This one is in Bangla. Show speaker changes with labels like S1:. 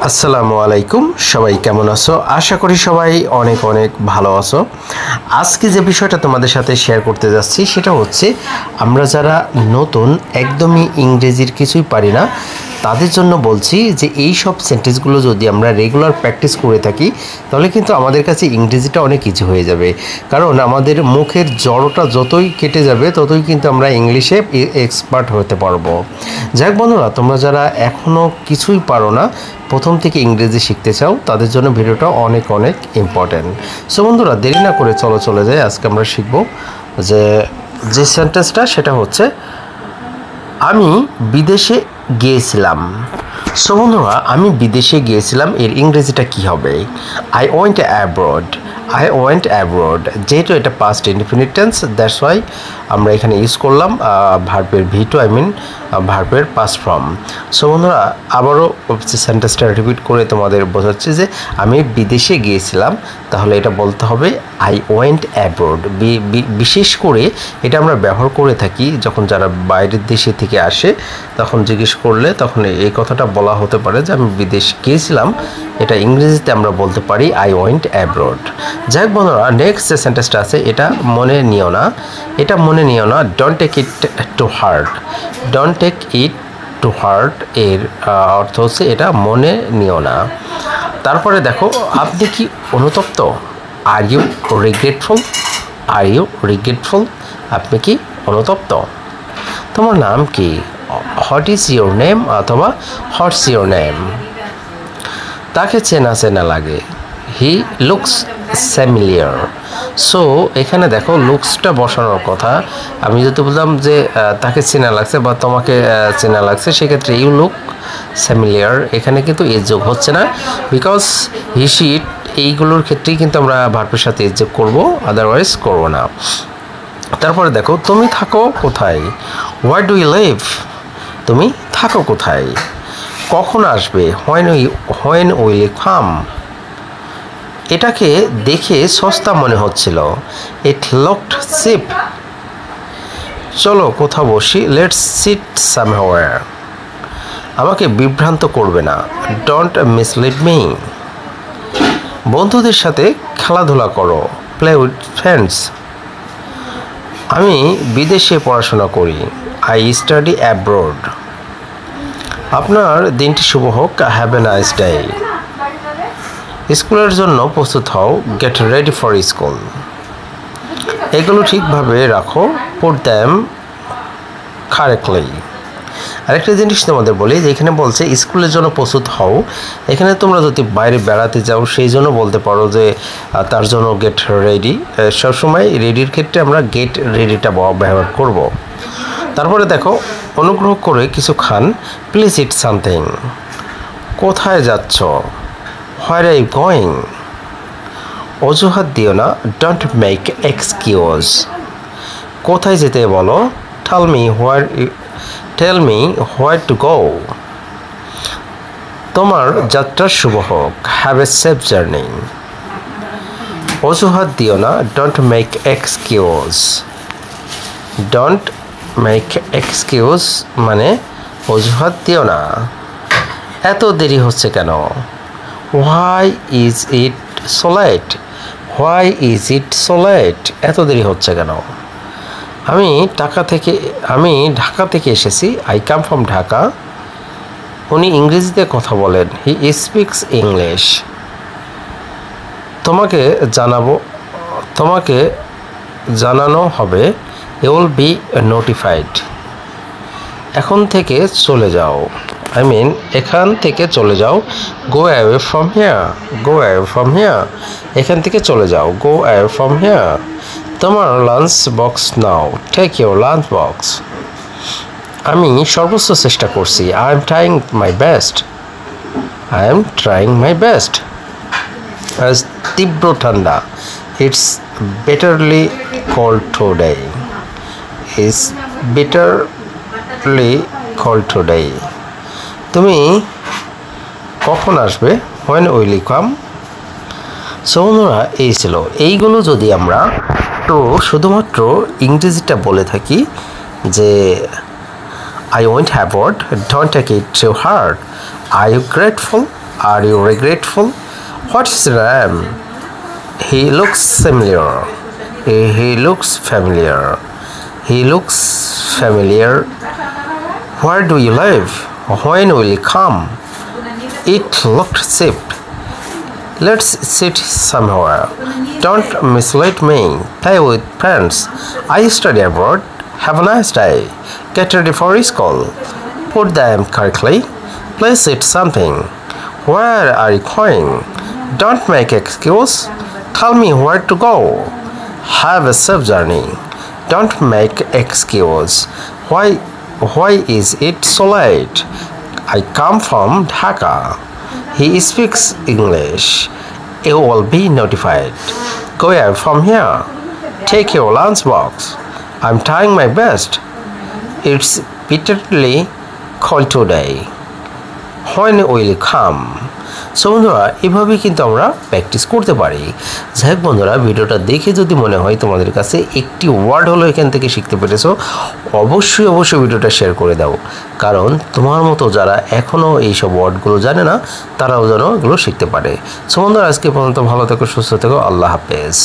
S1: আসসালামু আলাইকুম, সবাই কেমন আছো? আশা করি সবাই অনেক অনেক ভালো আছো। আজকে যে বিষয়টা তোমাদের সাথে শেয়ার করতে যাচ্ছি সেটা হচ্ছে আমরা যারা নতুন একদমই ইংরেজির কিছুই পারি না তাদের জন্য বলছি যে এই সব সেন্টেন্সগুলো যদি আমরা রেগুলার প্র্যাকটিস করে থাকি তাহলে কিন্তু আমাদের কাছে ইংরেজিটা অনেক ইজি হয়ে যাবে। কারণ আমাদের মুখের জড়তা যতই কেটে যাবে ততই কিন্তু আমরা ইংলিশে এক্সপার্ট হতে পারবো। যাক বন্ধুরা, তোমরা যারা এখনও কিছুই পারো না, প্রথম থেকে ইংরেজি শিখতে চাও, তাদের জন্য ভিডিওটা অনেক অনেক ইম্পর্ট্যান্ট। সো বন্ধুরা, দেরি না করে চলে যাই। আজকে আমরা শিখব যে সেন্টেন্সটা সেটা হচ্ছে আমি বিদেশে গিয়েছিলাম। সো বন্ধুরা, আমি বিদেশে গিয়েছিলাম এর ইংরেজিটা কি হবে? I went abroad. I went abroad, যেহেতু এটা past indefinite tense, that's why আমরা এখানে ইউজ করলাম ভার্বের ভি2, আই মিন ভার্বের পাস্ট ফর্ম। সো বন্ধুরা, আবারও সেন্টেন্সটা রিপিট করে তোমাদের বোঝাচ্ছি যে আমি বিদেশে গিয়েছিলাম, তাহলে এটা বলতে হবে আই ওয়েন্ট অ্যাব্রড। বিশেষ করে এটা আমরা ব্যবহার করে থাকি যখন যারা বাইরের দেশে থেকে আসে, তখন জিজ্ঞেস করলে তখন এই কথাটা বলা হতে পারে যে আমি বিদেশ গিয়েছিলাম। এটা ইংরেজিতে আমরা বলতে পারি আই ওয়েন্ট অ্যাব্রড। যাই হোক বন্ধুরা, নেক্সট যে সেন্টেন্সটা আছে এটা মনে নিও না। এটা মনে নিও না, don't take it to heart. Don't take it to heart এর অর্থ হচ্ছে এটা মনে নিও না। তারপরে দেখো, আপনি কি অনুতপ্ত? Are you regretful? Are you regretful? আপনি কি অনুতপ্ত? তোমার নাম কি? হোয়াট ইজ ইউর নেম অথবা হোয়াটস ইউর নেম? তাকে চেনা চেনা লাগে। He looks familiar. সো এখানে দেখো লুকসটা বসানোর কথা। আমি যদি বললাম যে তাকে চেনা লাগছে বা তোমাকে চেনা লাগছে, সেক্ষেত্রে ইউ লুক ফ্যামিলিয়ার, এখানে কিন্তু এজ যোগ হচ্ছে না, বিকজ হি শিট এইগুলোর ক্ষেত্রেই কিন্তু আমরা ভার্বের সাথে এজ যোগ করবো, আদারওয়াইজ করবো না। তারপরে দেখো, তুমি থাকো কোথায়? Where do you live? তুমি থাকো কোথায়? কখন আসবে? When will you come? এটাকে দেখে সস্তা মনে হচ্ছিল। It looked cheap. চলো কোথাও বসি, লেটস সিট সামহাওয়্যার। আমাকে বিভ্রান্ত করবে না, ডোন্ট মিসলিড মি। বন্ধুদের সাথে খেলাধুলা করো, প্লে উইথ ফ্রেন্ডস। আমি বিদেশে পড়াশোনা করি, আই স্টাডি অ্যাব্রড। আপনার দিনটি শুভ হোক, হ্যাভ এ নাইস ডে। স্কুলের জন্য প্রস্তুত হও, গেট রেডি ফর স্কুল। এগুলো ঠিকভাবে রাখো, পুট দ্যাম কারেক্টলি। আরেকটা জিনিস তোমাদের বলি যে এখানে বলছে স্কুলের জন্য প্রস্তুত হও। এখানে তোমরা যদি বাইরে বেড়াতে যাও সেই জন্য বলতে পারো যে তার জন্য গেট রেডি। সবসময় রেডির ক্ষেত্রে আমরা গেট রেডিটা ব্যবহার করব। তারপরে দেখো, অনুগ্রহ করে কিছু খান, প্লিজ ইট সামথিং। কোথায় যাচ্ছ? Where are you going? অজুহাত দিও না, ডোন্ট মেক এক্সকিউজ। কোথায় যেতে বলো? Tell me where to go. তোমার যাত্রা শুভ হোক, হ্যাভ এ সেফ জার্নি। অজুহাত দিও না, don't make excuse. Don't make excuse মানে অজুহাত দিও না। এত দেরি হচ্ছে কেন? Why is it so late? Why is it so late? এত দেরি হচ্ছে কেন? আমি ঢাকা থেকে এসেছি, আই কাম ফ্রম ঢাকা। উনি ইংরেজিতে কথা বলেন, হি স্পিক্স ইংলিশ। তোমাকে জানানো হবে, ইউ উইল বি নোটিফাইড। এখন থেকে চলে যাও, আই মিন এখান থেকে চলে যাও, go away from here. Go away from here, এখান থেকে চলে যাও, গো অ্যাওয়ে ফ্রম হিয়ার। তোমার লাঞ্চ বক্স নাও, টেক ইউর লাঞ্চ বক্স। আমি সর্বোচ্চ চেষ্টা করছি, I am trying my best. I am trying my best. আজ তীব্র ঠান্ডা, it's bitterly cold today. It's bitterly cold today. তুমি কখন আসবে? When will you come? So বন্ধুরা, এই ছিল। এইগুলো যদি আমরা তো শুধুমাত্র ইংরেজিটা বলে থাকি যে I went abroad, don't take it to heart, are you grateful, Are you regretful? What is your name? He looks familiar. He looks familiar. He looks familiar. Where do you live? When will you come? It looked cheap. Let's sit somewhere. Don't mislead me. Play with friends. I study abroad. Have a nice day. Get ready for school. Put them correctly. Please eat something. Where are you going? Don't make excuse. Tell me where to go. Have a safe journey. Don't make excuse. Why is it so late? I come from Dhaka. He speaks English. You will be notified. Go away from here. Take your lunchbox. I'm trying my best. It's bitterly cold today. When will you come? So বন্ধুরা এভাবেই কিন্তু আমরা প্র্যাকটিস করতে পারি। যাই হোক বন্ধুরা, ভিডিওটা দেখে যদি মনে হয় তোমাদের কাছে একটি ওয়ার্ড হলো এখান থেকে শিখতে পেরেছো, অবশ্যই ভিডিওটা শেয়ার করে দাও, কারণ তোমার মতো যারা এখনও এইসব ওয়ার্ডগুলো জানে না তারাও যেন এগুলো শিখতে পারে। সো বন্ধুরা আজকে পর্যন্ত ভালো থেকো, সুস্থ থেকো, আল্লাহ হাফেজ।